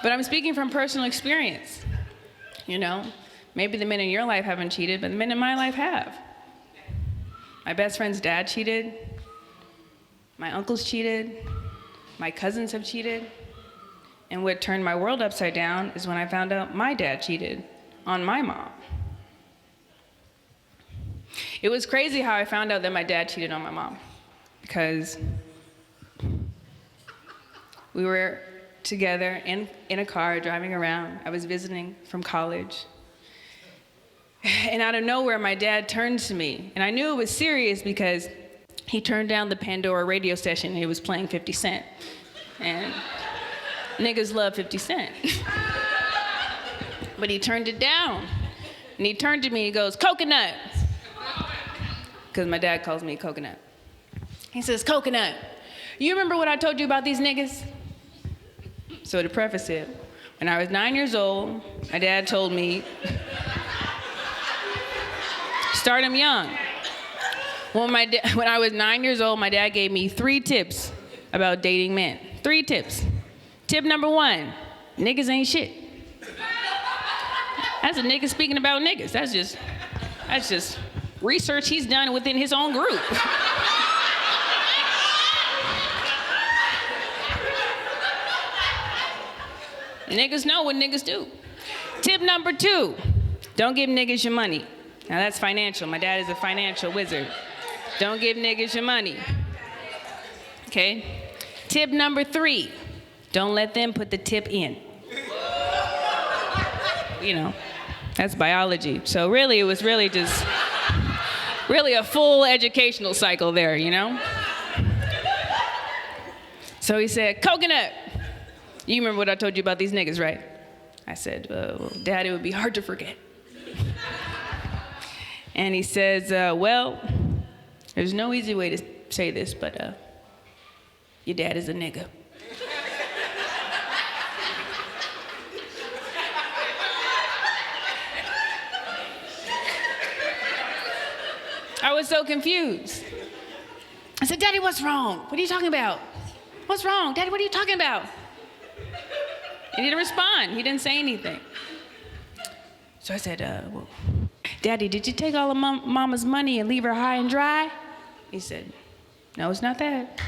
But I'm speaking from personal experience. You know, maybe the men in your life haven't cheated, but the men in my life have. My best friend's dad cheated. My uncles cheated. My cousins have cheated. And what turned my world upside down is when I found out my dad cheated on my mom. It was crazy how I found out that my dad cheated on my mom, because we were together in a car driving around. I was visiting from college. And out of nowhere, my dad turned to me. And I knew it was serious because he turned down the Pandora radio station and he was playing 50 Cent. And niggas love 50 Cent. But he turned it down. And he turned to me and he goes, "Coconut." Because my dad calls me Coconut. He says, "Coconut, you remember what I told you about these niggas?" So to preface it, when I was 9 years old, my dad told me, start him young. When I was 9 years old, my dad gave me 3 tips about dating men. 3 tips. Tip number 1, niggas ain't shit. That's a nigga speaking about niggas. That's just research he's done within his own group. Niggas know what niggas do. Tip number 2, don't give niggas your money. Now that's financial. My dad is a financial wizard. Don't give niggas your money. Okay? Tip number 3, don't let them put the tip in. You know, that's biology. So really, it was really just, really a full educational cycle there, you know? So he said, "Coconut, you remember what I told you about these niggas, right?" I said, "Well, Dad, it would be hard to forget." And he says, "Well, there's no easy way to say this, but your dad is a nigga." I was so confused. I said, "Daddy, what's wrong? What are you talking about? What's wrong? Daddy, what are you talking about?" He didn't respond. He didn't say anything. So I said, "Well, Daddy, did you take all of Mama's money and leave her high and dry?" He said, "No, it's not that."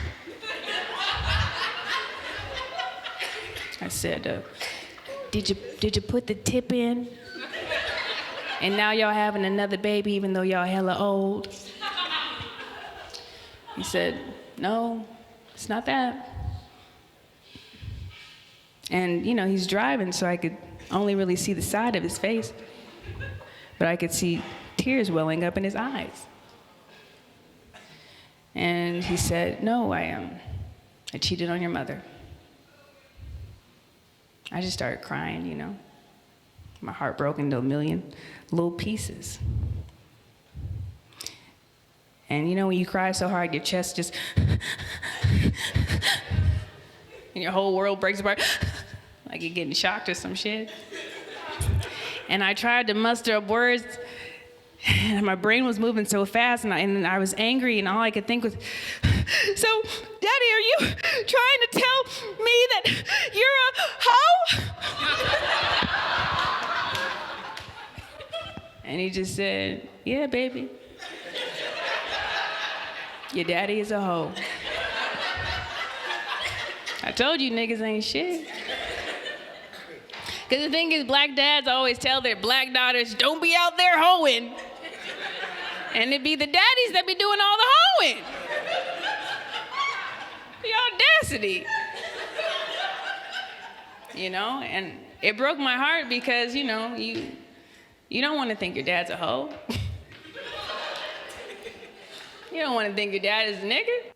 I said, Did you put the tip in? And now y'all having another baby even though y'all hella old?" He said, "No, it's not that." And, you know, he's driving, so I could only really see the side of his face. But I could see tears welling up in his eyes. And he said, "No, I cheated on your mother." I just started crying, you know. My heart broke into a million little pieces. And you know when you cry so hard, your chest just, and your whole world breaks apart, like you're getting shocked or some shit. And I tried to muster up words, and my brain was moving so fast, and I was angry, and all I could think was, "So, Daddy, are you trying to tell me that you're a hoe?" And he just said, "Yeah, baby. Your daddy is a hoe. I told you niggas ain't shit." Because the thing is, black dads always tell their black daughters, "Don't be out there hoeing." And it be the daddies that be doing all the hoeing. The audacity. You know, and it broke my heart because, you know, you don't want to think your dad's a hoe. You don't want to think your dad is a nigga.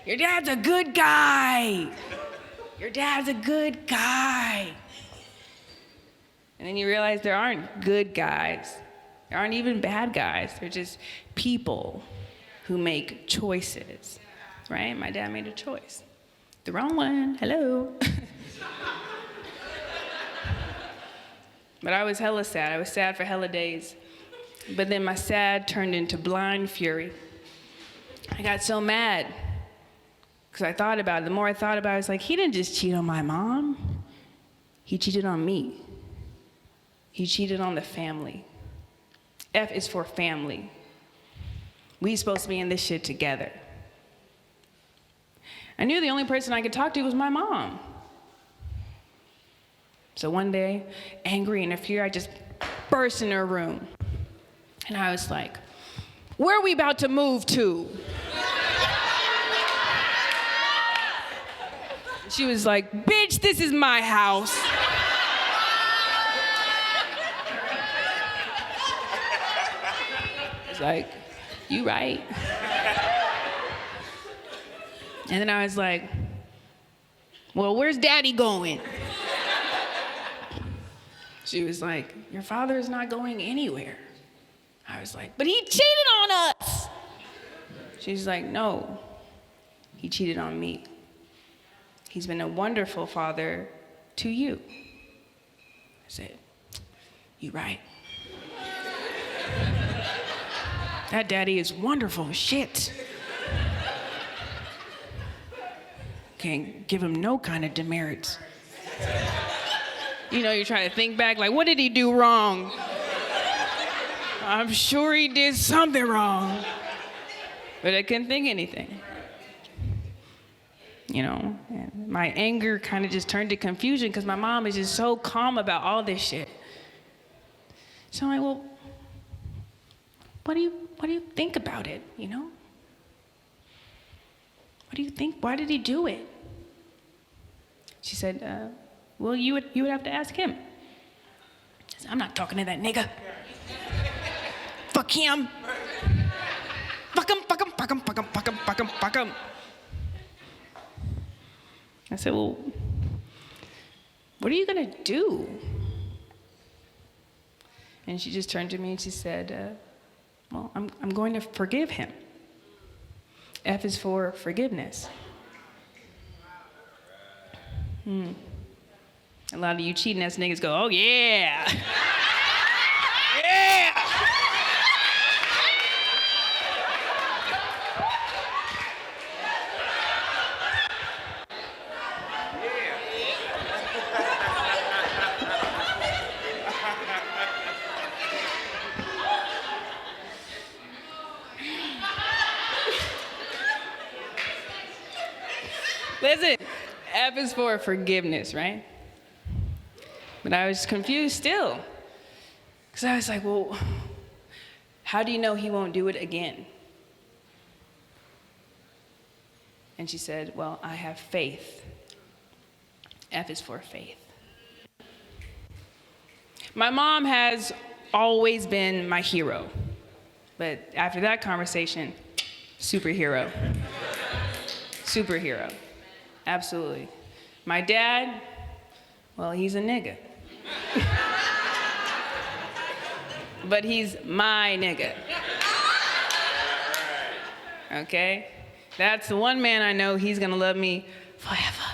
Your dad's a good guy. Your dad's a good guy. And then you realize there aren't good guys. There aren't even bad guys. They're just people who make choices, right? My dad made a choice. The wrong one, hello. But I was hella sad. I was sad for hella days. But then my sad turned into blind fury. I got so mad because I thought about it. The more I thought about it, I was like, he didn't just cheat on my mom. He cheated on me. He cheated on the family. F is for family. We supposed to be in this shit together. I knew the only person I could talk to was my mom. So one day, angry and in fear, I just burst in her room. And I was like, where are we about to move to? She was like, bitch, this is my house. I was like, you right. And then I was like, well, where's daddy going? She was like, your father is not going anywhere. I was like, but he cheated on us. She's like, no, he cheated on me. He's been a wonderful father to you. I said, you right. That daddy is wonderful, shit. Can't give him no kind of demerits. You know, you're trying to think back, like, what did he do wrong? I'm sure he did something wrong. But I couldn't think anything. You know, and my anger kind of just turned to confusion because my mom is just so calm about all this shit. So I'm like, well, what do you think about it, you know? What do you think? Why did he do it? She said, well, you would have to ask him. I said, I'm not talking to that nigga. Fuck him. Fuck him, fuck him, fuck him, fuck him, fuck him, fuck him, fuck him. I said, well, what are you gonna do? And she just turned to me and she said, well, I'm going to forgive him. F is for forgiveness. A lot of you cheating ass niggas go, oh yeah. Yeah. Listen, F is for forgiveness, right? But I was confused still. Because I was like, well, how do you know he won't do it again? And she said, well, I have faith. F is for faith. My mom has always been my hero. But after that conversation, superhero. Superhero. Absolutely. My dad, well, he's a nigga. But he's my nigga. Okay? That's the one man I know, he's gonna love me forever.